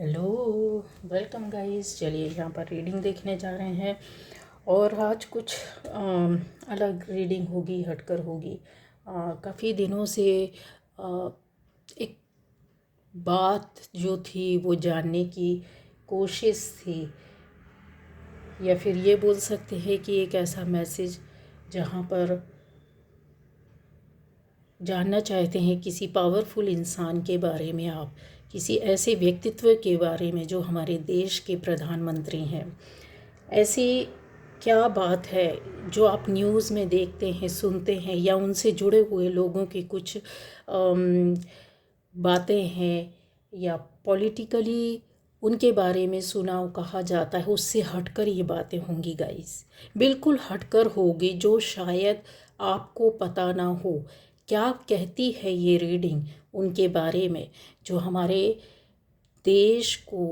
Hello, welcome guys. चलिए यहाँ पर रीडिंग देखने जा रहे हैं और आज कुछ अलग रीडिंग होगी, हटकर होगी। काफ़ी दिनों से एक बात जो थी वो जानने की कोशिश थी, या फिर ये बोल सकते हैं कि एक ऐसा मैसेज जहाँ पर जानना चाहते हैं किसी पावरफुल इंसान के बारे में, आप किसी ऐसे व्यक्तित्व के बारे में जो हमारे देश के प्रधानमंत्री हैं। ऐसी क्या बात है जो आप न्यूज़ में देखते हैं, सुनते हैं, या उनसे जुड़े हुए लोगों की कुछ बातें हैं, या पॉलिटिकली उनके बारे में सुना कहा जाता है, उससे हटकर ये बातें होंगी गाइस। बिल्कुल हटकर होगी, जो शायद आपको पता ना हो। क्या कहती है ये रीडिंग उनके बारे में जो हमारे देश को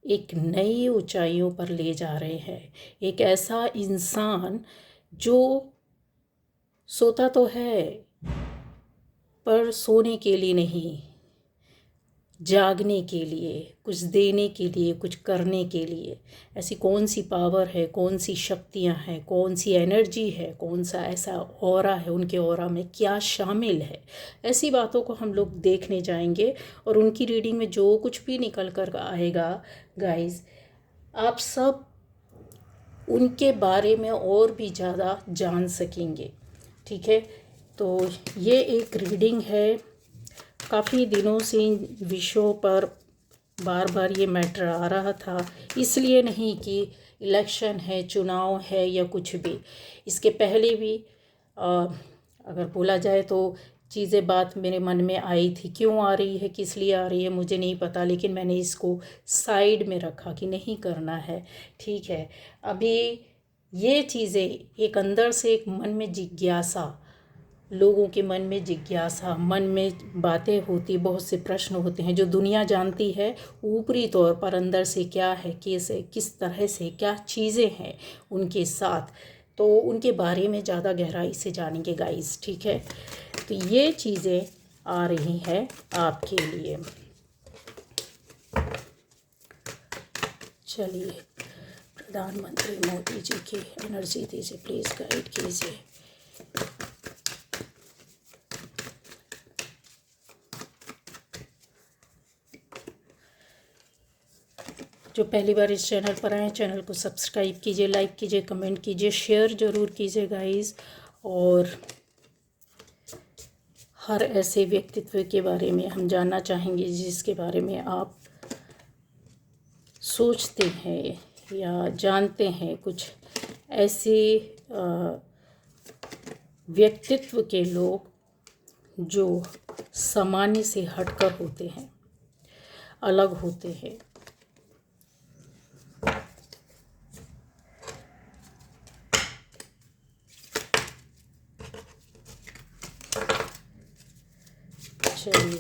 एक नई ऊंचाइयों पर ले जा रहे हैं। एक ऐसा इंसान जो सोता तो है पर सोने के लिए नहीं, जागने के लिए, कुछ देने के लिए, कुछ करने के लिए। ऐसी कौन सी पावर है, कौन सी शक्तियां हैं, कौन सी एनर्जी है, कौन सा ऐसा ऑरा है, उनके ऑरा में क्या शामिल है। ऐसी बातों को हम लोग देखने जाएंगे और उनकी रीडिंग में जो कुछ भी निकल कर आएगा गाइस, आप सब उनके बारे में और भी ज़्यादा जान सकेंगे। ठीक है, तो ये एक रीडिंग है। काफ़ी दिनों से इन विषयों पर बार बार ये मैटर आ रहा था, इसलिए नहीं कि इलेक्शन है, चुनाव है या कुछ भी। इसके पहले भी अगर बोला जाए तो चीज़ें, बात मेरे मन में आई थी। क्यों आ रही है, किस लिए आ रही है, मुझे नहीं पता, लेकिन मैंने इसको साइड में रखा कि नहीं करना है। ठीक है, अभी ये चीज़ें एक अंदर से एक मन में जिज्ञासा, लोगों के मन में जिज्ञासा, मन में बातें होती, बहुत से प्रश्न होते हैं जो दुनिया जानती है ऊपरी तौर पर, अंदर से क्या है, कैसे, किस तरह से क्या चीज़ें हैं उनके साथ, तो उनके बारे में ज़्यादा गहराई से जानेंगे गाइस। ठीक है, तो ये चीज़ें आ रही हैं आपके लिए। चलिए, प्रधानमंत्री मोदी जी की एनर्जी दीजिए, प्लीज़ गाइड कीजिए। जो पहली बार इस चैनल पर आए, चैनल को सब्सक्राइब कीजिए, लाइक कीजिए, कमेंट कीजिए, शेयर ज़रूर कीजिए गाइस। और हर ऐसे व्यक्तित्व के बारे में हम जानना चाहेंगे जिसके बारे में आप सोचते हैं या जानते हैं। कुछ ऐसे व्यक्तित्व के लोग जो सामान्य से हटकर होते हैं, अलग होते हैं। चलिए,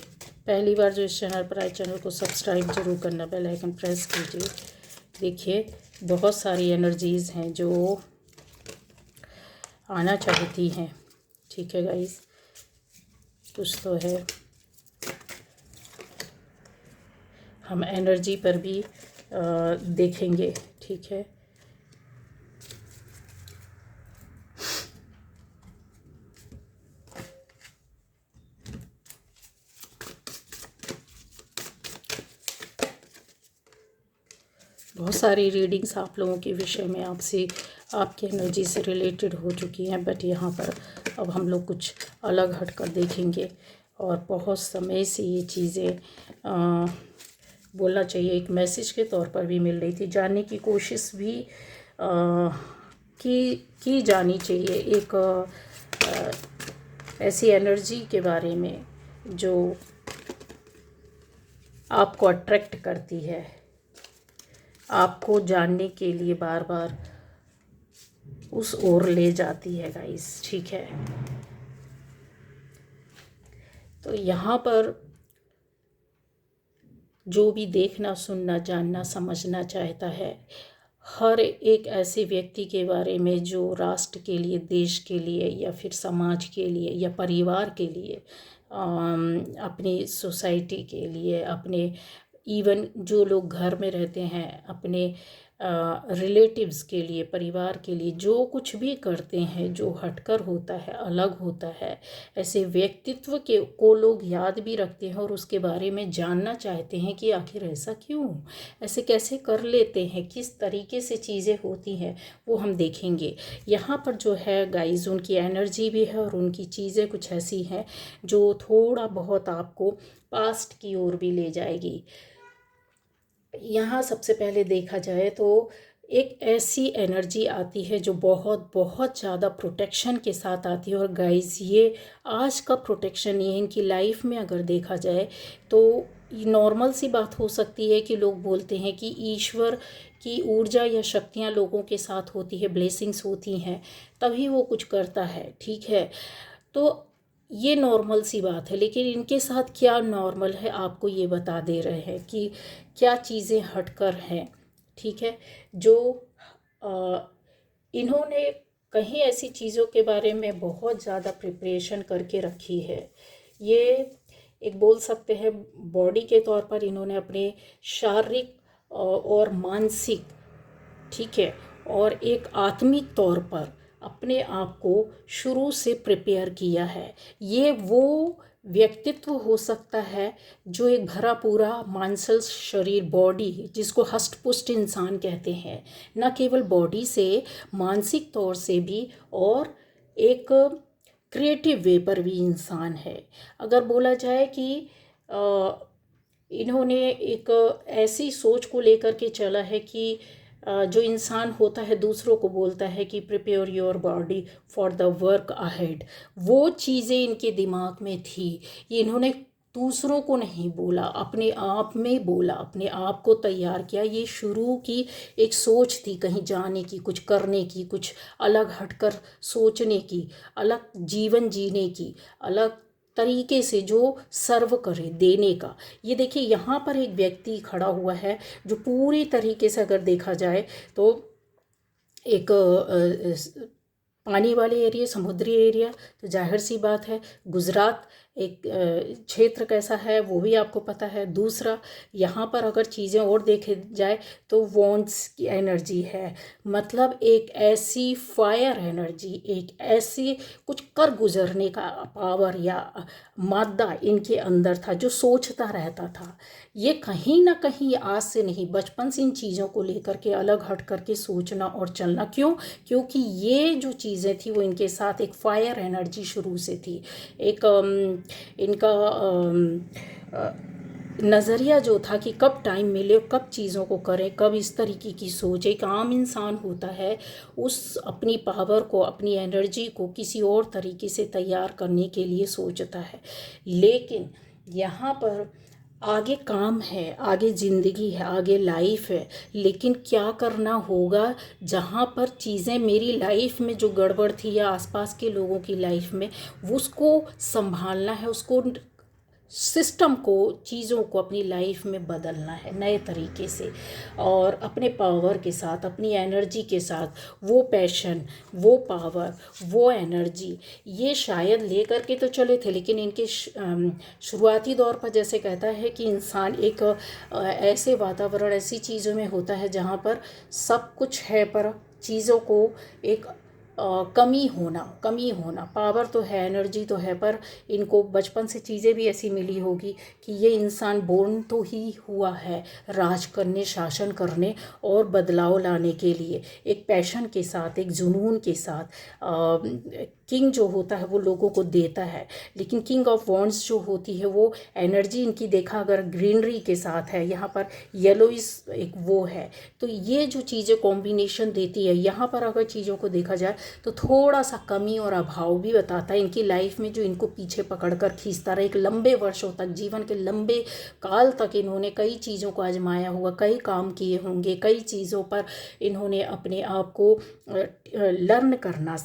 पहली बार जो इस चैनल पर आए, चैनल को सब्सक्राइब जरूर करना, बेल आइकन प्रेस कीजिए। देखिए, बहुत सारी एनर्जीज़ हैं जो आना चाहती हैं। ठीक है गाइस, कुछ तो है। हम एनर्जी पर भी देखेंगे। ठीक है, बहुत सारी रीडिंग्स आप लोगों के विषय में, आपसे, आपकी एनर्जी से रिलेटेड हो चुकी हैं, बट यहाँ पर अब हम लोग कुछ अलग हटकर देखेंगे। और बहुत समय से ये चीज़ें बोलना चाहिए, एक मैसेज के तौर पर भी मिल रही थी, जानने की कोशिश भी की जानी चाहिए। एक ऐसी एनर्जी के बारे में जो आपको अट्रैक्ट करती है, आपको जानने के लिए बार बार उस ओर ले जाती है गाइस। ठीक है, तो यहाँ पर जो भी देखना, सुनना, जानना, समझना चाहता है, हर एक ऐसे व्यक्ति के बारे में जो राष्ट्र के लिए, देश के लिए, या फिर समाज के लिए, या परिवार के लिए, अपनी सोसाइटी के लिए, अपने इवन जो लोग घर में रहते हैं अपने रिलेटिव्स के लिए, परिवार के लिए जो कुछ भी करते हैं जो हटकर होता है, अलग होता है, ऐसे व्यक्तित्व के को लोग याद भी रखते हैं और उसके बारे में जानना चाहते हैं कि आखिर ऐसा क्यों, ऐसे कैसे कर लेते हैं, किस तरीके से चीज़ें होती हैं, वो हम देखेंगे। यहाँ पर जो है गाइस उनकी एनर्जी भी है और उनकी चीज़ें कुछ ऐसी हैं जो थोड़ा बहुत आपको पास्ट की ओर भी ले जाएगी। यहाँ सबसे पहले देखा जाए तो एक ऐसी एनर्जी आती है जो बहुत बहुत ज़्यादा प्रोटेक्शन के साथ आती है। और गाइस ये आज का प्रोटेक्शन ये इनकी लाइफ में अगर देखा जाए तो नॉर्मल सी बात हो सकती है कि लोग बोलते हैं कि ईश्वर की ऊर्जा या शक्तियाँ लोगों के साथ होती है, ब्लेसिंग्स होती हैं तभी वो कुछ करता है, ठीक है। तो ये नॉर्मल सी बात है, लेकिन इनके साथ क्या नॉर्मल है आपको ये बता दे रहे हैं कि क्या चीज़ें हटकर हैं, ठीक है। जो इन्होंने कहीं ऐसी चीज़ों के बारे में बहुत ज़्यादा प्रिपरेशन करके रखी है। ये एक बोल सकते हैं बॉडी के तौर पर इन्होंने अपने शारीरिक और मानसिक, ठीक है, और एक आत्मिक तौर पर अपने आप को शुरू से प्रिपेयर किया है। ये वो व्यक्तित्व हो सकता है जो एक भरा पूरा मांसल शरीर, बॉडी, जिसको हष्ट पुष्ट इंसान कहते हैं, न केवल बॉडी से मानसिक तौर से भी, और एक क्रिएटिव वे पर भी इंसान है। अगर बोला जाए कि इन्होंने एक ऐसी सोच को लेकर के चला है कि जो इंसान होता है दूसरों को बोलता है कि prepare your body for the work ahead, वो चीज़ें इनके दिमाग में थी। ये इन्होंने दूसरों को नहीं बोला, अपने आप में बोला, अपने आप को तैयार किया। ये शुरू की एक सोच थी कहीं जाने की, कुछ करने की, कुछ अलग हटकर सोचने की, अलग जीवन जीने की, अलग तरीके से जो सर्व करे, देने का। ये देखिए यहाँ पर एक व्यक्ति खड़ा हुआ है जो पूरी तरीके से अगर देखा जाए तो एक पानी वाले एरिया, समुद्री एरिया, तो जाहिर सी बात है गुजरात एक क्षेत्र कैसा है वो भी आपको पता है। दूसरा यहाँ पर अगर चीज़ें और देखे जाए तो वॉन्ड्स की एनर्जी है, मतलब एक ऐसी फायर एनर्जी, एक ऐसी कुछ कर गुजरने का पावर या मादा इनके अंदर था जो सोचता रहता था। ये कहीं ना कहीं आज से नहीं, बचपन से इन चीज़ों को लेकर के अलग हट करके सोचना और चलना। क्यों? क्योंकि ये जो चीज़ें थी वो इनके साथ एक फायर एनर्जी शुरू से थी। एक इनका नज़रिया जो था कि कब टाइम मिले, कब चीज़ों को करें, कब इस तरीके की सोच। एक आम इंसान होता है उस अपनी पावर को, अपनी एनर्जी को किसी और तरीके से तैयार करने के लिए सोचता है। लेकिन यहाँ पर आगे काम है, आगे ज़िंदगी है, आगे लाइफ है, लेकिन क्या करना होगा जहाँ पर चीज़ें मेरी लाइफ में जो गड़बड़ थी या आसपास के लोगों की लाइफ में, उसको संभालना है, उसको सिस्टम को, चीज़ों को अपनी लाइफ में बदलना है नए तरीके से, और अपने पावर के साथ, अपनी एनर्जी के साथ, वो पैशन, वो पावर, वो एनर्जी ये शायद ले करके तो चले थे। लेकिन इनके शुरुआती दौर पर जैसे कहता है कि इंसान एक ऐसे वातावरण, ऐसी चीज़ों में होता है जहाँ पर सब कुछ है पर चीज़ों को एक कमी होना। पावर तो है, एनर्जी तो है, पर इनको बचपन से चीज़ें भी ऐसी मिली होगी कि ये इंसान बोर्न तो ही हुआ है राज करने, शासन करने और बदलाव लाने के लिए, एक पैशन के साथ, एक जुनून के साथ। किंग जो होता है वो लोगों को देता है, लेकिन किंग ऑफ वॉन्ड्स जो होती है वो एनर्जी इनकी देखा अगर ग्रीनरी के साथ है, यहाँ पर येलोइस एक वो है, तो ये जो चीज़ें कॉम्बिनेशन देती है। यहाँ पर अगर चीज़ों को देखा जाए तो थोड़ा सा कमी और अभाव भी बताता है इनकी लाइफ में, जो इनको पीछे पकड़कर खींचता रहा। एक लंबे वर्षों तक, जीवन के लंबे काल तक इन्होंने कई चीज़ों को आजमाया होगा, कई काम किए होंगे, कई चीज़ों पर इन्होंने अपने आप को लर्न करना,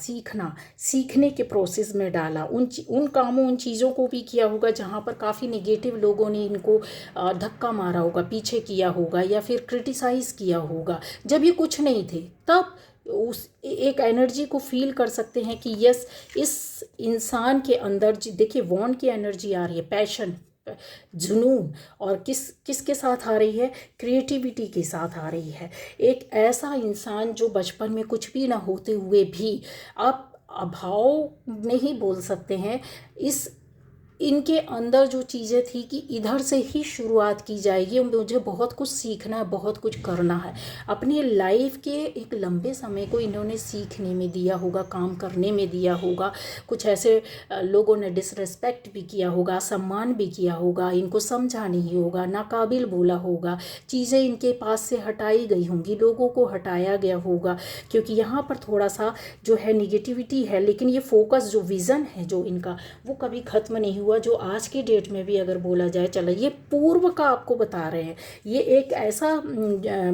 सीखने के प्रोसेस में डाला। उन कामों, उन चीज़ों को भी किया होगा जहाँ पर काफ़ी नेगेटिव लोगों ने इनको धक्का मारा होगा, पीछे किया होगा या फिर क्रिटिसाइज़ किया होगा। जब ये कुछ नहीं थे तब उस एक एनर्जी को फील कर सकते हैं कि यस, इस इंसान के अंदर देखिए वॉन्ड की एनर्जी आ रही है, पैशन, जुनून और किसके साथ आ रही है, क्रिएटिविटी के साथ आ रही है। एक ऐसा इंसान जो बचपन में कुछ भी ना होते हुए भी आप अभाव नहीं बोल सकते हैं, इस इनके अंदर जो चीज़ें थी कि इधर से ही शुरुआत की जाएगी, मुझे बहुत कुछ सीखना है, बहुत कुछ करना है। अपनी लाइफ के एक लंबे समय को इन्होंने सीखने में दिया होगा, काम करने में दिया होगा। कुछ ऐसे लोगों ने डिसरेस्पेक्ट भी किया होगा, सम्मान भी किया होगा, इनको समझा नहीं होगा, नाकाबिल बोला होगा, चीज़ें इनके पास से हटाई गई होंगी, लोगों को हटाया गया होगा, क्योंकि यहाँ पर थोड़ा सा जो है निगेटिविटी है। लेकिन ये फोकस जो विज़न है जो इनका, वो कभी ख़त्म नहीं हुआ। जो आज की डेट में भी अगर बोला जाए, चलो ये पूर्व का आपको बता रहे हैं, ये एक ऐसा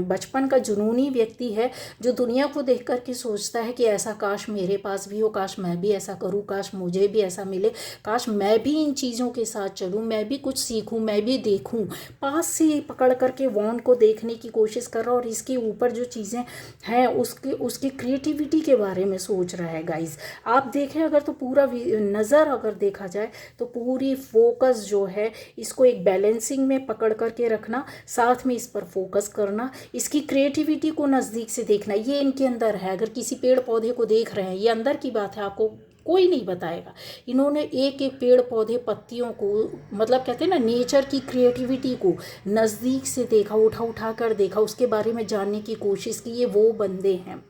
बचपन का जुनूनी व्यक्ति है जो दुनिया को देख कर के सोचता है कि ऐसा काश मेरे पास भी हो, काश मैं भी ऐसा करूं, काश मुझे भी ऐसा मिले, काश मैं भी इन चीज़ों के साथ चलूं, मैं भी कुछ सीखूं, मैं भी देखूं। पास से पकड़ करके वॉन्ड को देखने की कोशिश कर रहा और इसके ऊपर जो चीज़ें हैं उसकी क्रिएटिविटी के बारे में सोच रहा है। गाइज आप देखें अगर तो पूरा नज़र अगर देखा जाए तो पूरी फोकस जो है इसको एक बैलेंसिंग में पकड़ करके रखना, साथ में इस पर फोकस करना, इसकी क्रिएटिविटी को नज़दीक से देखना, ये इनके अंदर है। अगर किसी पेड़ पौधे को देख रहे हैं, ये अंदर की बात है, आपको कोई नहीं बताएगा। इन्होंने एक एक पेड़ पौधे पत्तियों को, मतलब कहते हैं ना, नेचर की क्रिएटिविटी को नज़दीक से देखा, उठा कर देखा, उसके बारे में जानने की कोशिश की। ये वो बंदे हैं,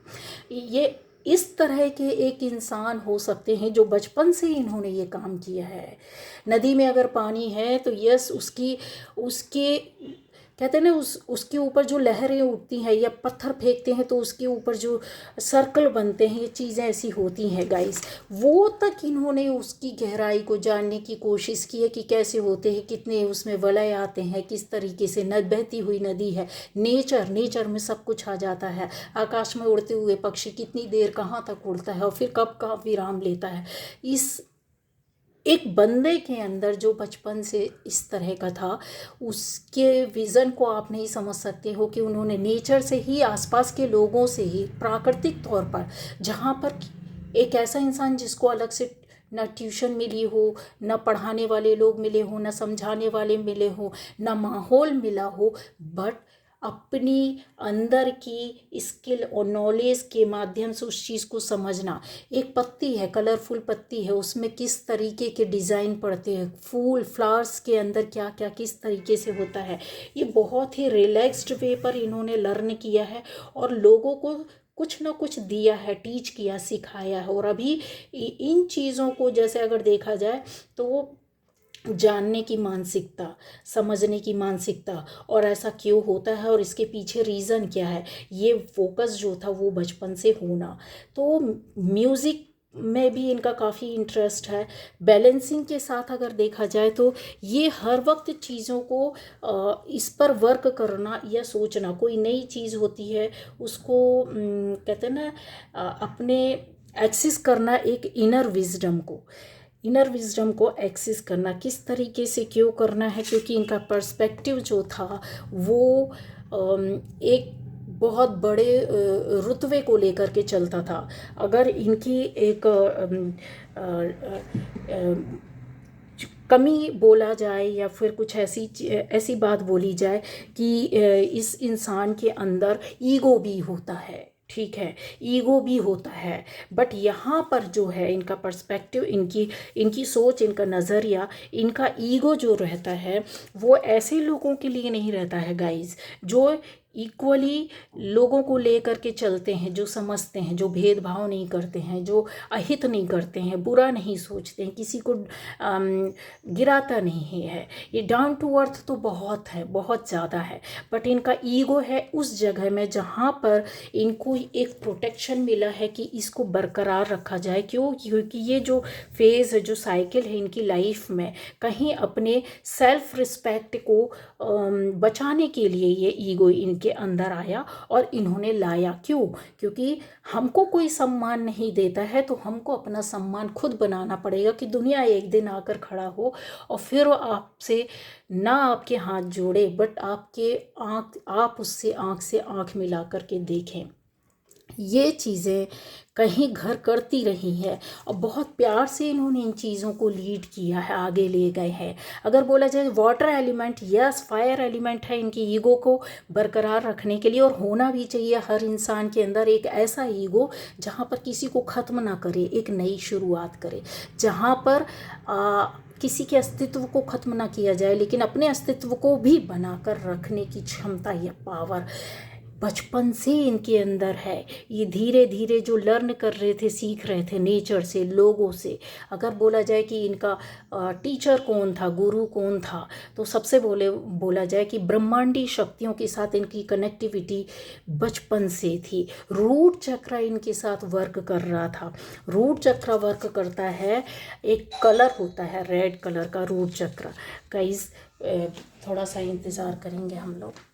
ये इस तरह के एक इंसान हो सकते हैं जो बचपन से इन्होंने ये काम किया है। नदी में अगर पानी है तो यस, उसके कहते हैं ना, उसके ऊपर जो लहरें उठती हैं या पत्थर फेंकते हैं तो उसके ऊपर जो सर्कल बनते हैं, ये चीज़ें ऐसी होती हैं गाइस। वो तक इन्होंने उसकी गहराई को जानने की कोशिश की है कि कैसे होते हैं, कितने उसमें वलय आते हैं, किस तरीके से बहती हुई नदी है। नेचर में सब कुछ आ जाता है। आकाश में उड़ते हुए पक्षी कितनी देर कहाँ तक उड़ता है और फिर कब कहाँ विराम लेता है। इस एक बंदे के अंदर जो बचपन से इस तरह का था, उसके विज़न को आप नहीं समझ सकते हो कि उन्होंने नेचर से ही, आसपास के लोगों से ही, प्राकृतिक तौर पर, जहाँ पर एक ऐसा इंसान जिसको अलग से ना ट्यूशन मिली हो, ना पढ़ाने वाले लोग मिले हो, ना समझाने वाले मिले हो, ना माहौल मिला हो, बट अपनी अंदर की स्किल और नॉलेज के माध्यम से उस चीज़ को समझना। एक पत्ती है, कलरफुल पत्ती है, उसमें किस तरीके के डिज़ाइन पड़ते हैं, फूल फ्लावर्स के अंदर क्या क्या किस तरीके से होता है, ये बहुत ही रिलैक्स्ड वे पर इन्होंने लर्न किया है और लोगों को कुछ ना कुछ दिया है, टीच किया, सिखाया है। और अभी इन चीज़ों को जैसे अगर देखा जाए तो जानने की मानसिकता, समझने की मानसिकता, और ऐसा क्यों होता है और इसके पीछे रीज़न क्या है, ये फोकस जो था वो बचपन से होना। तो म्यूज़िक में भी इनका काफ़ी इंटरेस्ट है। बैलेंसिंग के साथ अगर देखा जाए तो ये हर वक्त चीज़ों को इस पर वर्क करना या सोचना, कोई नई चीज़ होती है उसको कहते हैं ना, अपने एक्सेस करना, एक इनर विजडम को एक्सेस करना, किस तरीके से क्यों करना है, क्योंकि इनका पर्सपेक्टिव जो था वो एक बहुत बड़े रुतबे को लेकर के चलता था। अगर इनकी एक कमी बोला जाए या फिर कुछ ऐसी बात बोली जाए कि इस इंसान के अंदर ईगो भी होता है, ठीक है, ईगो भी होता है, बट यहाँ पर जो है इनका पर्सपेक्टिव, इनकी सोच, इनका नज़रिया, इनका ईगो जो रहता है वो ऐसे लोगों के लिए नहीं रहता है गाइस, जो इक्वली लोगों को लेकर के चलते हैं, जो समझते हैं, जो भेदभाव नहीं करते हैं, जो अहित नहीं करते हैं, बुरा नहीं सोचते हैं, किसी को गिराता नहीं है। ये डाउन टू अर्थ तो बहुत है, बहुत ज़्यादा है, बट इनका ईगो है उस जगह में जहाँ पर इनको एक प्रोटेक्शन मिला है कि इसको बरकरार रखा जाए। क्यों? क्योंकि ये जो फेज़ है, जो साइकिल है इनकी लाइफ में, कहीं अपने सेल्फ रिस्पेक्ट को बचाने के लिए ये ईगो इनके अंदर आया और इन्होंने लाया। क्यों? क्योंकि हमको कोई सम्मान नहीं देता है तो हमको अपना सम्मान खुद बनाना पड़ेगा कि दुनिया एक दिन आकर खड़ा हो और फिर आपसे ना आपके हाथ जोड़े, बट आप उससे आँख से आँख मिला करके देखें। ये चीज़ें कहीं घर करती रही है और बहुत प्यार से इन्होंने इन चीज़ों को लीड किया है, आगे ले गए हैं। अगर बोला जाए water element, yes fire element है इनकी ईगो को बरकरार रखने के लिए, और होना भी चाहिए हर इंसान के अंदर एक ऐसा ईगो जहाँ पर किसी को ख़त्म ना करे, एक नई शुरुआत करे, जहाँ पर किसी के अस्तित्व को ख़त्म ना किया जाए लेकिन अपने अस्तित्व को भी बनाकर रखने की क्षमता या पावर बचपन से इनके अंदर है। ये धीरे धीरे जो लर्न कर रहे थे, सीख रहे थे नेचर से, लोगों से। अगर बोला जाए कि इनका टीचर कौन था, गुरु कौन था, तो सबसे बोला जाए कि ब्रह्मांडी शक्तियों के साथ इनकी कनेक्टिविटी बचपन से थी। रूट चक्र इनके साथ वर्क कर रहा था। रूट चक्र वर्क करता है, एक कलर होता है रेड कलर का रूट चक्र। गाइस थोड़ा सा इंतज़ार करेंगे हम लोग।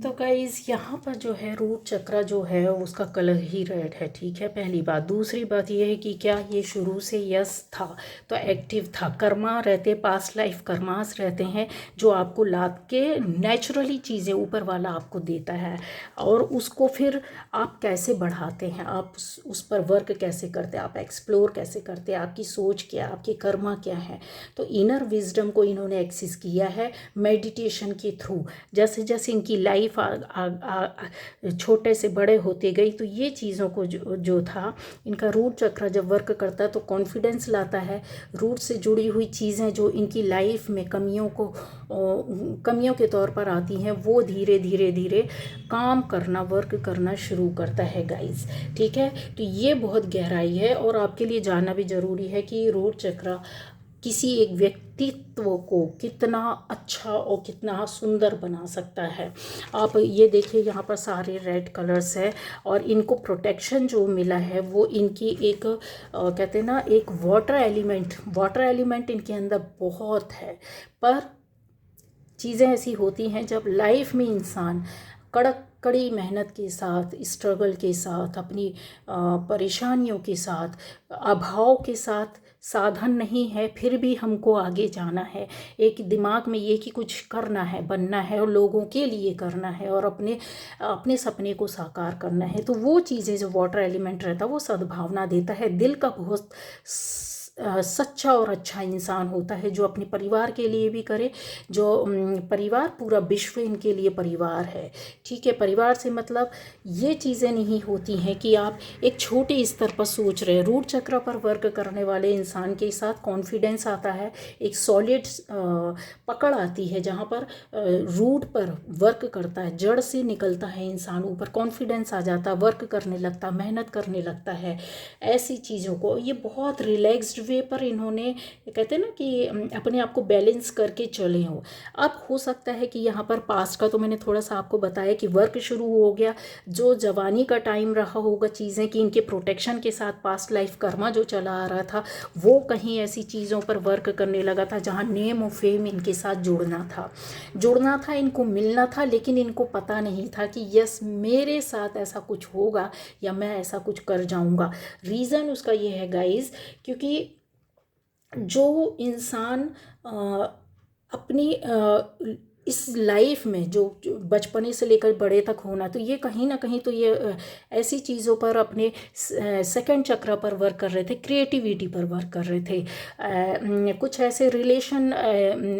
तो गाइज़ यहाँ पर जो है रूट चक्र जो है उसका कलर ही रेड है, ठीक है, पहली बात। दूसरी बात ये है कि क्या ये शुरू से यस था, तो एक्टिव था। कर्मा रहते, पास्ट लाइफ कर्मास रहते हैं जो आपको लाद के नेचुरली चीज़ें ऊपर वाला आपको देता है, और उसको फिर आप कैसे बढ़ाते हैं, आप उस पर वर्क कैसे करते हैं, आप एक्सप्लोर कैसे करते हैं, आपकी सोच क्या, आपके कर्मा क्या है। तो इनर विजडम को इन्होंने एक्सेस किया है मेडिटेशन के थ्रू। जैसे जैसे इनकी लाइफ छोटे से बड़े होते गई, तो ये चीज़ों को जो था, इनका रूट चक्र जब वर्क करता है तो कॉन्फिडेंस लाता है। रूट से जुड़ी हुई चीज़ें जो इनकी लाइफ में कमियों के तौर पर आती हैं, वो धीरे धीरे धीरे काम करना, वर्क करना शुरू करता है गाइस, ठीक है। तो ये बहुत गहराई है और आपके लिए जानना भी ज़रूरी है कि रूट चक्र किसी एक व्यक्तित्व को कितना अच्छा और कितना सुंदर बना सकता है। आप ये देखिए यहाँ पर सारे रेड कलर्स है, और इनको प्रोटेक्शन जो मिला है वो इनकी एक कहते हैं ना, एक वाटर एलिमेंट इनके अंदर बहुत है। पर चीज़ें ऐसी होती हैं जब लाइफ में इंसान कड़ी मेहनत के साथ, स्ट्रगल के साथ, अपनी परेशानियों के साथ, अभाव के साथ, साधन नहीं है फिर भी हमको आगे जाना है, एक दिमाग में ये कि कुछ करना है, बनना है और लोगों के लिए करना है और अपने सपने को साकार करना है, तो वो चीज़ें जो वाटर एलिमेंट रहता है वो सद्भावना देता है। दिल का बहुत सच्चा और अच्छा इंसान होता है जो अपने परिवार के लिए भी करे, जो परिवार पूरा विश्व इनके लिए परिवार है, ठीक है। परिवार से मतलब ये चीज़ें नहीं होती हैं कि आप एक छोटे स्तर पर सोच रहे हैं। रूट चक्र पर वर्क करने वाले इंसान के साथ कॉन्फिडेंस आता है, एक सॉलिड पकड़ आती है, जहाँ पर रूट पर वर्क करता है, जड़ से निकलता है इंसान, ऊपर कॉन्फिडेंस आ जाता है, वर्क करने लगता, मेहनत करने लगता है। ऐसी चीज़ों को ये बहुत रिलैक्स्ड वे पर इन्होंने, कहते हैं ना कि अपने आप को बैलेंस करके चले हों। अब हो सकता है कि यहाँ पर पास्ट का तो मैंने थोड़ा सा आपको बताया कि वर्क शुरू हो गया, जो जवानी का टाइम रहा होगा, चीज़ें कि इनके प्रोटेक्शन के साथ पास्ट लाइफ कर्मा जो चला आ रहा था वो कहीं ऐसी चीज़ों पर वर्क करने लगा था जहाँ नेम और फेम इनके साथ जुड़ना था, इनको मिलना था, लेकिन इनको पता नहीं था कि यस मेरे साथ ऐसा कुछ होगा या मैं ऐसा कुछ कर जाऊँगा। रीज़न उसका ये है गाइज, क्योंकि जो इंसान अपनी इस लाइफ में जो बचपने से लेकर बड़े तक होना, तो ये कहीं ना कहीं तो ये ऐसी चीज़ों पर अपने सेकंड चक्र पर वर्क कर रहे थे, क्रिएटिविटी पर वर्क कर रहे थे। कुछ ऐसे रिलेशन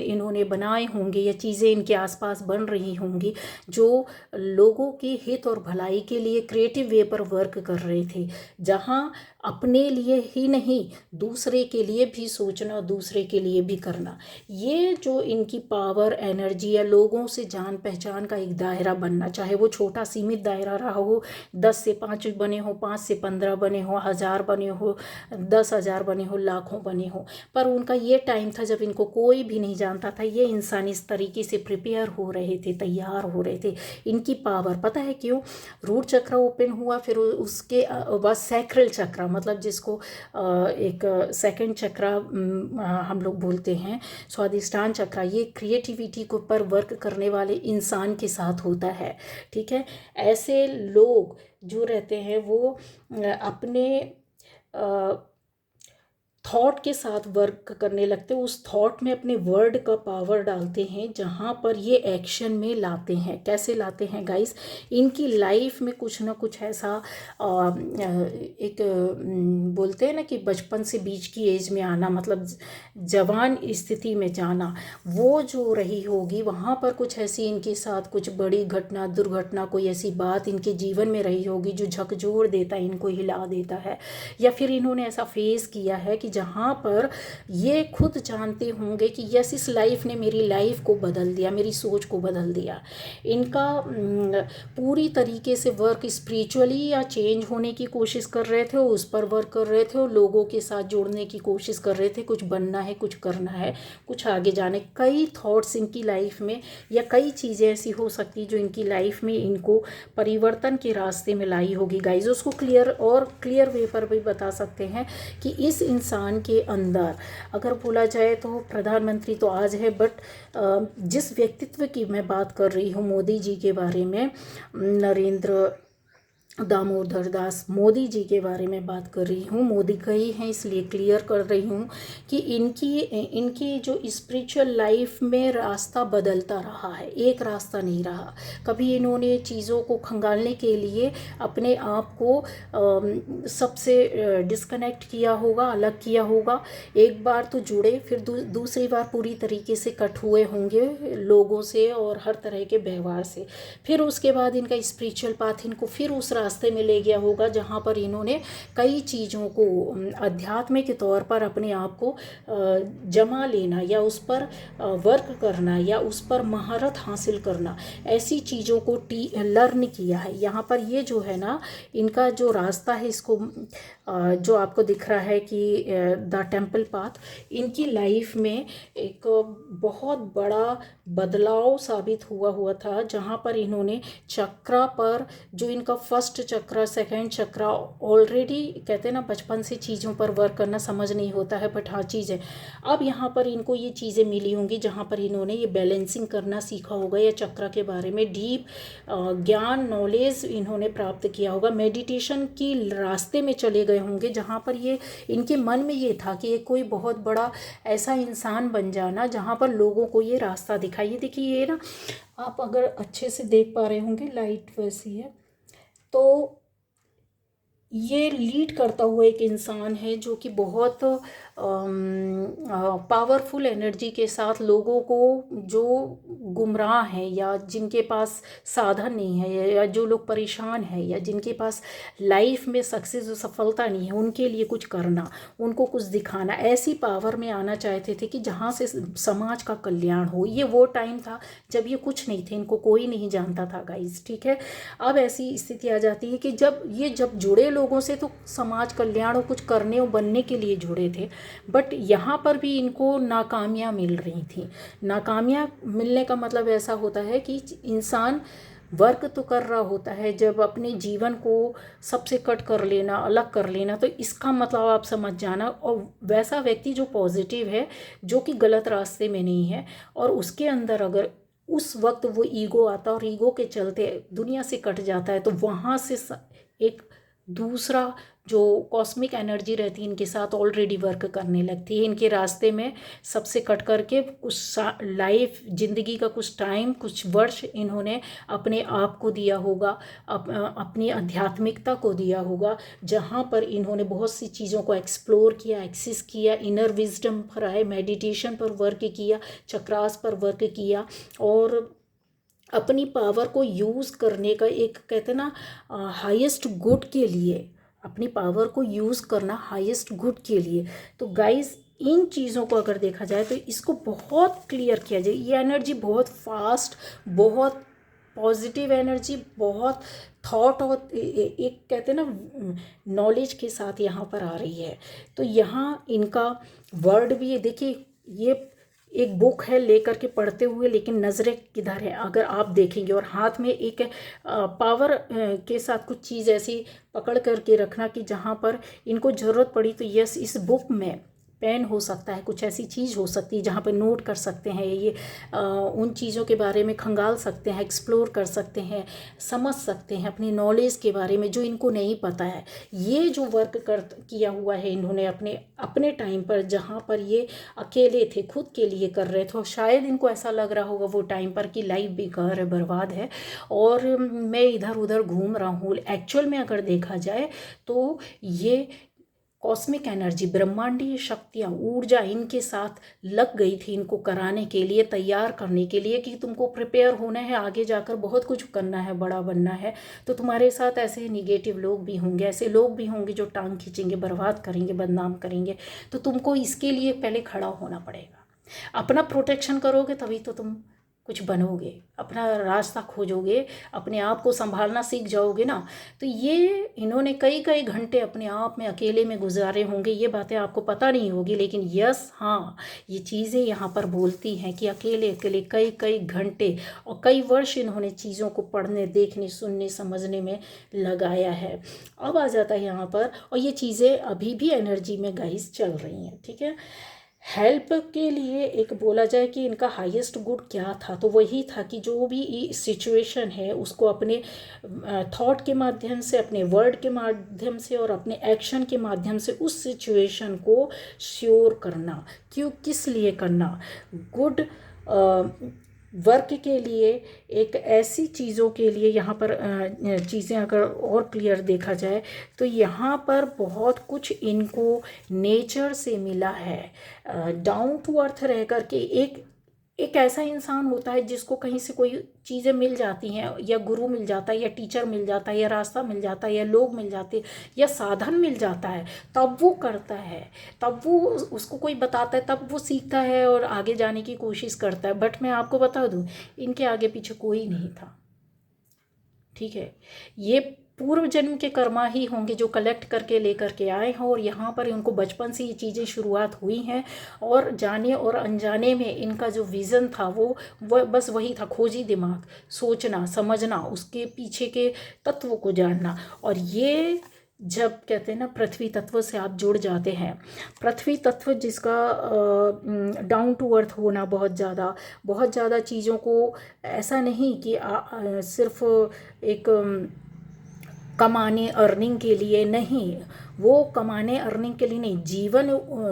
इन्होंने बनाए होंगे या चीज़ें इनके आसपास बन रही होंगी जो लोगों के हित और भलाई के लिए क्रिएटिव वे पर वर्क कर रहे थे, जहाँ अपने लिए ही नहीं, दूसरे के लिए भी सोचना, दूसरे के लिए भी करना। ये जो इनकी पावर, एनर्जी या लोगों से जान पहचान का एक दायरा बनना, चाहे वो छोटा सीमित दायरा रहा हो, 10 से 5 बने हो, 5 से 15 बने हो, 1000 बने हो, 10,000 बने हो, लाखों बने हो, पर उनका ये टाइम था जब इनको कोई भी नहीं जानता था। ये इंसान इस तरीके से प्रिपेयर हो रहे थे, तैयार हो रहे थे। इनकी पावर पता है क्यों? रूट चक्र ओपन हुआ, फिर उसके बाद सैक्रल चक्र, मतलब जिसको एक सेकंड चक्र हम लोग बोलते हैं, स्वादिष्टान चक्र, ये क्रिएटिविटी को पर वर्क करने वाले इंसान के साथ होता है। ठीक है, ऐसे लोग जो रहते हैं वो अपने थॉट के साथ वर्क करने लगते हैं, उस थॉट में अपने वर्ड का पावर डालते हैं, जहाँ पर ये एक्शन में लाते हैं। कैसे लाते हैं गाइस? इनकी लाइफ में कुछ ना कुछ ऐसा एक बोलते हैं ना कि बचपन से बीच की एज में आना, मतलब जवान स्थिति में जाना, वो जो रही होगी वहाँ पर कुछ ऐसी इनके साथ कुछ बड़ी घटना, दुर्घटना, कोई ऐसी बात इनके जीवन में रही होगी जो झकझोर देता है, इनको हिला देता है, या फिर इन्होंने ऐसा फेस किया है कि जहाँ पर ये खुद जानते होंगे कि यस, इस लाइफ ने मेरी लाइफ को बदल दिया, मेरी सोच को बदल दिया। इनका पूरी तरीके से वर्क स्पिरिचुअली या चेंज होने की कोशिश कर रहे थे, उस पर वर्क कर रहे थे, और लोगों के साथ जुड़ने की कोशिश कर रहे थे। कुछ बनना है, कुछ करना है, कुछ आगे जाने, कई थॉट्स इनकी लाइफ में, या कई चीज़ें ऐसी हो सकती जो इनकी लाइफ में इनको परिवर्तन के रास्ते में लाई होगी गाइज। उसको क्लियर वे पर भी बता सकते हैं कि इस इंसान के अंदर अगर बोला जाए तो प्रधानमंत्री तो आज है, बट जिस व्यक्तित्व की मैं बात कर रही हूँ, मोदी जी के बारे में, नरेंद्र दामोदर दास मोदी जी के बारे में बात कर रही हूँ। मोदी का ही हैं, इसलिए क्लियर कर रही हूँ कि इनकी जो स्पिरिचुअल लाइफ में रास्ता बदलता रहा है, एक रास्ता नहीं रहा। कभी इन्होंने चीज़ों को खंगालने के लिए अपने आप को सबसे डिस्कनेक्ट किया होगा, अलग किया होगा। एक बार तो जुड़े, फिर दूसरी बार पूरी तरीके से कट हुए होंगे लोगों से और हर तरह के व्यवहार से। फिर उसके बाद इनका स्पिरिचुअल पाथ इनको फिर उस रास्ते में ले गया होगा जहाँ पर इन्होंने कई चीज़ों को अध्यात्म के तौर पर अपने आप को जमा लेना, या उस पर वर्क करना, या उस पर महारत हासिल करना, ऐसी चीज़ों को लर्न किया है। यहाँ पर ये जो है ना, इनका जो रास्ता है, इसको जो आपको दिख रहा है कि द टेम्पल पाथ, इनकी लाइफ में एक बहुत बड़ा बदलाव साबित हुआ था, जहाँ पर इन्होंने चक्रा पर, जो इनका फर्स्ट चक्रा, सेकंड चक्रा, ऑलरेडी कहते हैं ना बचपन से चीज़ों पर वर्क करना समझ नहीं होता है, बट हाँ चीज़ है। अब यहाँ पर इनको ये चीज़ें मिली होंगी जहाँ पर इन्होंने ये बैलेंसिंग करना सीखा होगा, या चक्रा के बारे में डीप ज्ञान, नॉलेज इन्होंने प्राप्त किया होगा। मेडिटेशन की रास्ते में चले गए होंगे जहाँ पर ये इनके मन में ये था कि ये कोई बहुत बड़ा ऐसा इंसान बन जाना जहाँ पर लोगों को ये रास्ता दिखाइए। देखिए ये ना, आप अगर अच्छे से देख पा रहे होंगे, लाइट वैसी है, तो ये लीड करता हुआ एक इंसान है जो कि बहुत पावरफुल एनर्जी के साथ लोगों को, जो गुमराह हैं या जिनके पास साधन नहीं है, या जो लोग परेशान हैं, या जिनके पास लाइफ में सक्सेस और सफलता नहीं है, उनके लिए कुछ करना, उनको कुछ दिखाना, ऐसी पावर में आना चाहते थे कि जहाँ से समाज का कल्याण हो। ये वो टाइम था जब ये कुछ नहीं थे, इनको कोई नहीं जानता था गाइस। ठीक है, अब ऐसी स्थिति आ जाती है कि जब जुड़े लोगों से तो समाज कल्याण और कुछ करने और बनने के लिए जुड़े थे, बट यहाँ पर भी इनको नाकामियाँ मिल रही थी। नाकामियाँ मिलने का मतलब ऐसा होता है कि इंसान वर्क तो कर रहा होता है, जब अपने जीवन को सबसे कट कर लेना, अलग कर लेना, तो इसका मतलब आप समझ जाना। और वैसा व्यक्ति जो पॉजिटिव है, जो कि गलत रास्ते में नहीं है, और उसके अंदर अगर उस वक्त वो ईगो आता और ईगो के चलते दुनिया से कट जाता है, तो वहाँ से एक दूसरा जो कॉस्मिक एनर्जी रहती है इनके साथ ऑलरेडी वर्क करने लगती है। इनके रास्ते में सबसे कट करके कुछ लाइफ, ज़िंदगी का कुछ टाइम, कुछ वर्ष इन्होंने अपने आप को दिया होगा, अपनी आध्यात्मिकता को दिया होगा, जहाँ पर इन्होंने बहुत सी चीज़ों को एक्सप्लोर किया, एक्सेस किया, इनर विजडम पर आए, मेडिटेशन पर वर्क किया, चक्रास पर वर्क किया, और अपनी पावर को यूज़ करने का एक कहते हैं ना हाईएस्ट गुड के लिए अपनी पावर को यूज़ करना हाईएस्ट गुड के लिए। तो गाइस इन चीज़ों को अगर देखा जाए तो इसको बहुत क्लियर किया जाए। ये एनर्जी बहुत फास्ट, बहुत पॉजिटिव एनर्जी, बहुत थॉट और एक कहते हैं ना नॉलेज के साथ यहाँ पर आ रही है। तो यहाँ इनका वर्ड भी देखिए, ये एक बुक है लेकर के पढ़ते हुए, लेकिन नज़रें किधर है अगर आप देखेंगे, और हाथ में एक पावर के साथ कुछ चीज़ ऐसी पकड़ करके रखना कि जहाँ पर इनको ज़रूरत पड़ी तो यस इस बुक में पेन हो सकता है, कुछ ऐसी चीज़ हो सकती है जहाँ पर नोट कर सकते हैं, ये उन चीज़ों के बारे में खंगाल सकते हैं, एक्सप्लोर कर सकते हैं, समझ सकते हैं अपनी नॉलेज के बारे में जो इनको नहीं पता है। ये जो वर्क किया हुआ है इन्होंने अपने अपने टाइम पर, जहाँ पर ये अकेले थे, खुद के लिए कर रहे थे, और शायद इनको ऐसा लग रहा होगा वो टाइम पर कि लाइफ बेकार है, बर्बाद है और मैं इधर उधर घूम रहा हूँ। एक्चुअल में अगर देखा जाए तो ये कॉस्मिक एनर्जी, ब्रह्मांडीय शक्तियाँ, ऊर्जा इनके साथ लग गई थी इनको कराने के लिए, तैयार करने के लिए कि तुमको प्रिपेयर होना है, आगे जाकर बहुत कुछ करना है, बड़ा बनना है। तो तुम्हारे साथ ऐसे निगेटिव लोग भी होंगे, ऐसे लोग भी होंगे जो टांग खींचेंगे, बर्बाद करेंगे, बदनाम करेंगे। तो तुमको इसके लिए पहले खड़ा होना पड़ेगा। अपना प्रोटेक्शन करोगे तभी तो तुम कुछ बनोगे, अपना रास्ता खोजोगे, अपने आप को संभालना सीख जाओगे ना। तो ये इन्होंने कई कई घंटे अपने आप में अकेले में गुजारे होंगे, ये बातें आपको पता नहीं होगी, लेकिन यस हाँ ये चीज़ें यहाँ पर बोलती हैं कि अकेले अकेले कई कई घंटे और कई वर्ष इन्होंने चीज़ों को पढ़ने, देखने, सुनने, समझने में लगाया है। अब आ जाता है यहाँ पर, और ये चीज़ें अभी भी एनर्जी में गाइस चल रही हैं, ठीक है। हेल्प के लिए एक बोला जाए कि इनका हाईएस्ट गुड क्या था, तो वही था कि जो भी सिचुएशन है उसको अपने थॉट के माध्यम से, अपने वर्ड के माध्यम से और अपने एक्शन के माध्यम से उस सिचुएशन को श्योर करना। क्यों, किस लिए करना? गुड वर्क के लिए, एक ऐसी चीज़ों के लिए। यहाँ पर चीज़ें अगर और क्लियर देखा जाए तो यहाँ पर बहुत कुछ इनको नेचर से मिला है। डाउन टू अर्थ रह कर के एक ऐसा इंसान होता है जिसको कहीं से कोई चीज़ें मिल जाती हैं, या गुरु मिल जाता है, या टीचर मिल जाता है, या रास्ता मिल जाता है, या लोग मिल जाते हैं, या साधन मिल जाता है, तब वो करता है, तब वो उसको कोई बताता है, तब वो सीखता है और आगे जाने की कोशिश करता है। बट मैं आपको बता दूं इनके आगे पीछे कोई नहीं था, ठीक है। ये पूर्व जन्म के कर्मा ही होंगे जो कलेक्ट करके लेकर के आए हैं, और यहाँ पर उनको बचपन से ये चीज़ें शुरुआत हुई हैं, और जाने और अनजाने में इनका जो विज़न था वो बस वही था, खोजी दिमाग, सोचना, समझना, उसके पीछे के तत्व को जानना। और ये जब कहते हैं ना पृथ्वी तत्व से आप जुड़ जाते हैं, पृथ्वी तत्व जिसका डाउन टू अर्थ होना, बहुत ज़्यादा चीज़ों को ऐसा नहीं कि सिर्फ एक कमाने अर्निंग के लिए नहीं, वो कमाने अर्निंग के लिए नहीं,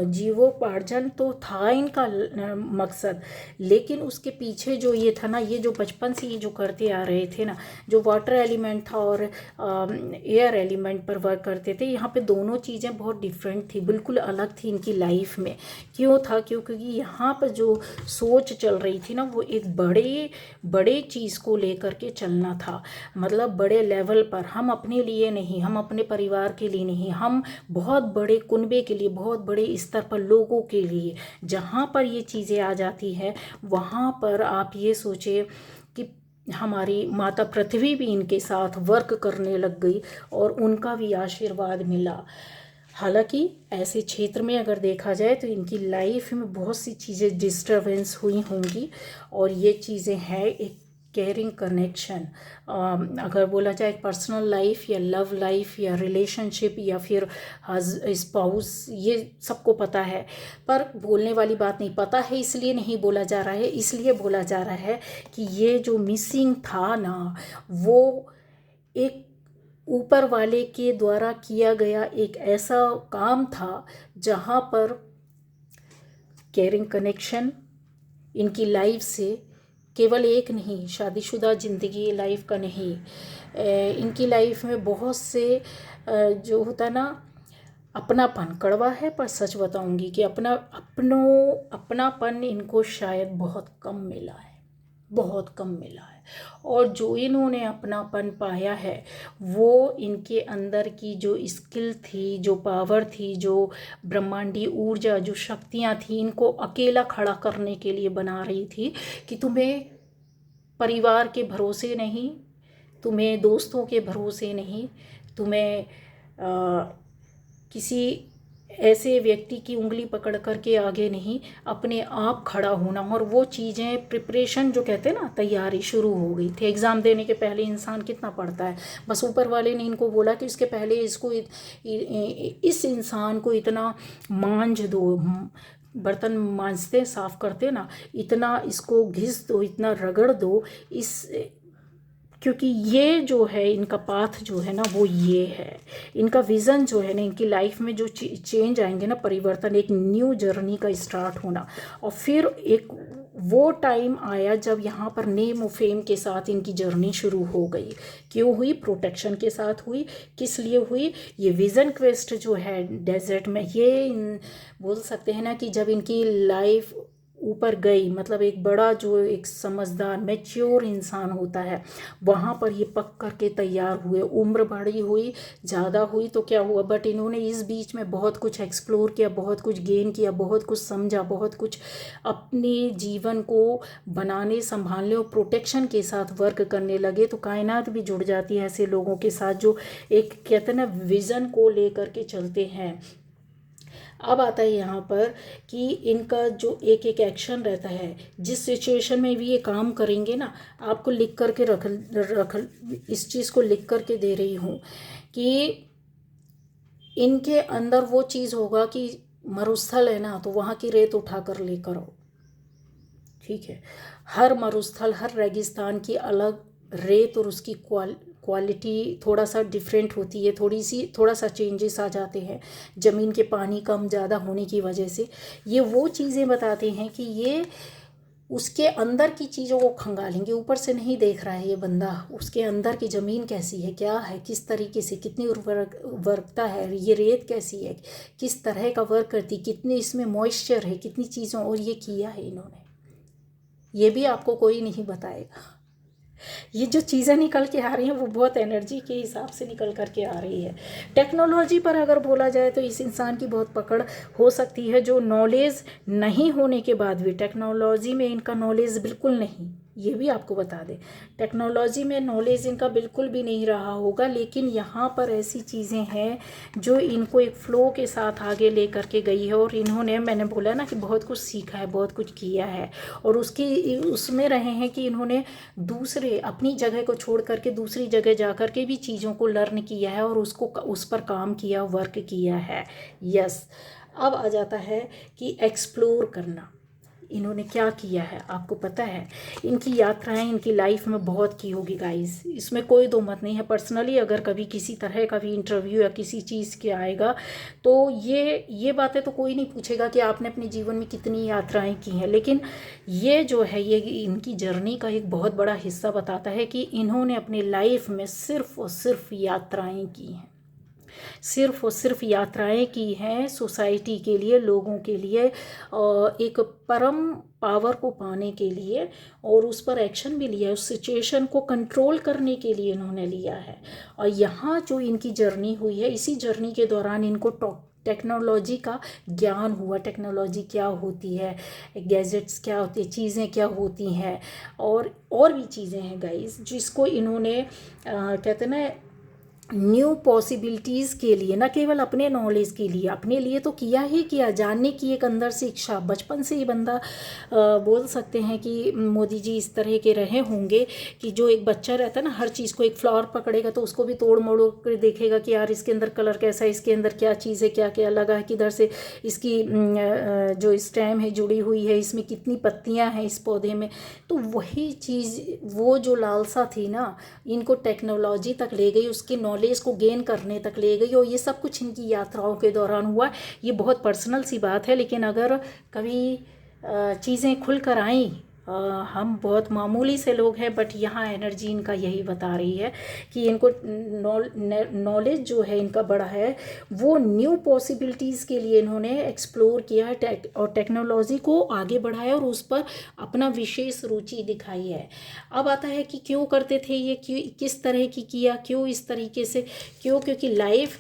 जीवोपार्जन तो था इनका मकसद, लेकिन उसके पीछे जो ये था ना, ये जो बचपन से ये जो करते आ रहे थे ना, जो वाटर एलिमेंट था और एयर एलिमेंट पर वर्क करते थे, यहाँ पे दोनों चीज़ें बहुत डिफरेंट थी, बिल्कुल अलग थी इनकी लाइफ में। क्यों था? क्योंकि यहाँ पर जो सोच चल रही थी ना, वो एक बड़े चीज़ को लेकर के चलना था, मतलब बड़े लेवल पर। हम अपने लिए नहीं, हम अपने परिवार के लिए नहीं, हम बहुत बड़े कुनबे के लिए, बहुत बड़े स्तर पर लोगों के लिए। जहाँ पर ये चीज़ें आ जाती है वहाँ पर आप ये सोचिए कि हमारी माता पृथ्वी भी इनके साथ वर्क करने लग गई और उनका भी आशीर्वाद मिला। हालांकि ऐसे क्षेत्र में अगर देखा जाए तो इनकी लाइफ में बहुत सी चीज़ें डिस्टर्बेंस हुई होंगी, और ये चीज़ें हैं एक केयरिंग कनेक्शन। अगर बोला जाए पर्सनल लाइफ या लव लाइफ या रिलेशनशिप या फिर स्पाउस, ये सबको पता है, पर बोलने वाली बात नहीं, पता है इसलिए नहीं बोला जा रहा है। इसलिए बोला जा रहा है कि ये जो मिसिंग था ना, वो एक ऊपर वाले के द्वारा किया गया एक ऐसा काम था जहाँ पर केयरिंग कनेक्शन इनकी लाइफ से, केवल एक नहीं, शादीशुदा ज़िंदगी लाइफ का नहीं, इनकी लाइफ में बहुत से जो होता है ना अपनापन, कड़वा है पर सच बताऊंगी कि अपनापन इनको शायद बहुत कम मिला है। बहुत कम मिला है। और जो इन्होंने अपनापन पाया है वो इनके अंदर की जो स्किल थी, जो पावर थी, जो ब्रह्मांडी ऊर्जा, जो शक्तियाँ थी, इनको अकेला खड़ा करने के लिए बना रही थी कि तुम्हें परिवार के भरोसे नहीं, तुम्हें दोस्तों के भरोसे नहीं, तुम्हें किसी ऐसे व्यक्ति की उंगली पकड़ कर के आगे नहीं, अपने आप खड़ा होना। और वो चीज़ें प्रिपरेशन जो कहते हैं ना, तैयारी शुरू हो गई थी। एग्ज़ाम देने के पहले इंसान कितना पढ़ता है, बस ऊपर वाले ने इनको बोला कि इसके पहले इसको इस इंसान को इतना मांझ दो, बर्तन मांजते साफ करते ना, इतना इसको घिस दो, इतना रगड़ दो, इस क्योंकि ये जो है इनका पाथ जो है ना वो ये है, इनका विज़न जो है ना, इनकी लाइफ में जो चेंज आएंगे ना, परिवर्तन, एक न्यू जर्नी का स्टार्ट होना। और फिर एक वो टाइम आया जब यहाँ पर नेम और फेम के साथ इनकी जर्नी शुरू हो गई। क्यों हुई? प्रोटेक्शन के साथ हुई। किस लिए हुई? ये विज़न क्वेस्ट जो है डेजर्ट में, ये बोल सकते हैं ना कि जब इनकी लाइफ ऊपर गई, मतलब एक बड़ा जो एक समझदार मैच्योर इंसान होता है, वहाँ पर ये पक करके तैयार हुए। उम्र बड़ी हुई, ज़्यादा हुई तो क्या हुआ, बट इन्होंने इस बीच में बहुत कुछ एक्सप्लोर किया, बहुत कुछ गेन किया, बहुत कुछ समझा, बहुत कुछ अपने जीवन को बनाने, संभालने और प्रोटेक्शन के साथ वर्क करने लगे। तो कायनात भी जुड़ जाती है ऐसे लोगों के साथ जो एक कहते हैं ना विज़न को लेकर के चलते हैं। अब आता है यहाँ पर कि इनका जो एक एक एक्शन रहता है, जिस सिचुएशन में भी ये काम करेंगे ना, आपको लिख करके रख इस चीज़ को लिख करके दे रही हूँ कि इनके अंदर वो चीज़ होगा कि मरुस्थल है ना, तो वहाँ की रेत उठा कर लेकर आओ। ठीक है, हर मरुस्थल, हर रेगिस्तान की अलग रेत और उसकी क्वालिटी थोड़ा सा डिफरेंट होती है, थोड़ा सा चेंजेस आ जाते हैं ज़मीन के पानी कम ज़्यादा होने की वजह से। ये वो चीज़ें बताते हैं कि ये उसके अंदर की चीज़ों को खंगालेंगे। ऊपर से नहीं देख रहा है ये बंदा, उसके अंदर की ज़मीन कैसी है, क्या है, किस तरीके से, कितनी उर्वरकता है, ये रेत कैसी है, किस तरह का वर्क करती, कितनी इसमें मॉइस्चर है, कितनी चीज़ों, और ये किया है इन्होंने। ये भी आपको कोई नहीं बताएगा। ये जो चीज़ें निकल के आ रही हैं वो बहुत एनर्जी के हिसाब से निकल कर के आ रही है। टेक्नोलॉजी पर अगर बोला जाए तो इस इंसान की बहुत पकड़ हो सकती है, जो नॉलेज नहीं होने के बाद भी, टेक्नोलॉजी में इनका नॉलेज बिल्कुल नहीं, ये भी आपको बता दें, टेक्नोलॉजी में नॉलेज इनका बिल्कुल भी नहीं रहा होगा। लेकिन यहाँ पर ऐसी चीज़ें हैं जो इनको एक फ़्लो के साथ आगे ले करके गई है। और इन्होंने, मैंने बोला ना कि बहुत कुछ सीखा है, बहुत कुछ किया है, और उसमें रहे हैं कि इन्होंने दूसरे अपनी जगह को छोड़ करके दूसरी जगह जा कर के भी चीज़ों को लर्न किया है और उस पर काम किया, वर्क किया है। यस। अब आ जाता है कि एक्सप्लोर करना, इन्होंने क्या किया है आपको पता है। इनकी यात्राएं इनकी लाइफ में बहुत की होगी गाइस, इसमें कोई दो मत नहीं है। पर्सनली अगर कभी किसी तरह का भी इंटरव्यू या किसी चीज़ के आएगा तो ये बातें तो कोई नहीं पूछेगा कि आपने अपने जीवन में कितनी यात्राएं की हैं, लेकिन ये जो है ये इनकी जर्नी का एक बहुत बड़ा हिस्सा बताता है कि इन्होंने अपनी लाइफ में सिर्फ और सिर्फ यात्राएं की हैं, सिर्फ और सिर्फ यात्राएं की हैं सोसाइटी के लिए, लोगों के लिए, एक परम पावर को पाने के लिए, और उस पर एक्शन भी लिया है, उस सिचुएशन को कंट्रोल करने के लिए इन्होंने लिया है। और यहाँ जो इनकी जर्नी हुई है, इसी जर्नी के दौरान इनको टेक्नोलॉजी का ज्ञान हुआ, टेक्नोलॉजी क्या होती है, गैजेट्स क्या होती है, चीज़ें क्या होती हैं, और भी चीज़ें हैं गाइस, जिसको इन्होंने कहते हैं ना न्यू पॉसिबिलिटीज़ के लिए, न केवल अपने नॉलेज के लिए, अपने लिए तो किया ही किया, जानने की एक अंदर से इच्छा, बचपन से ही बंदा बोल सकते हैं कि मोदी जी इस तरह के रहे होंगे कि जो एक बच्चा रहता है ना, हर चीज़ को, एक फ्लावर पकड़ेगा तो उसको भी तोड़ मोड़ कर देखेगा कि यार इसके अंदर कलर कैसा है, इसके अंदर क्या चीज़ है, क्या क्या लगा है, किधर से इसकी जो स्टेम है जुड़ी हुई है, इसमें कितनी पत्तियाँ हैं इस पौधे में। तो वही चीज़, वो जो लालसा थी ना, इनको टेक्नोलॉजी तक ले गई, उसकी नॉलेज को गेन करने तक ले गई, और ये सब कुछ इनकी यात्राओं के दौरान हुआ। ये बहुत पर्सनल सी बात है, लेकिन अगर कभी चीज़ें खुल कर आईं हम बहुत मामूली से लोग हैं, बट यहाँ एनर्जी इनका यही बता रही है कि इनको नॉलेज जो है इनका बड़ा है, वो न्यू पॉसिबिलिटीज़ के लिए इन्होंने एक्सप्लोर किया है और टेक्नोलॉजी को आगे बढ़ाया और उस पर अपना विशेष रुचि दिखाई है। अब आता है कि क्यों करते थे ये, क्यों, किस तरह की किया, क्यों इस तरीके से, क्यों, क्योंकि लाइफ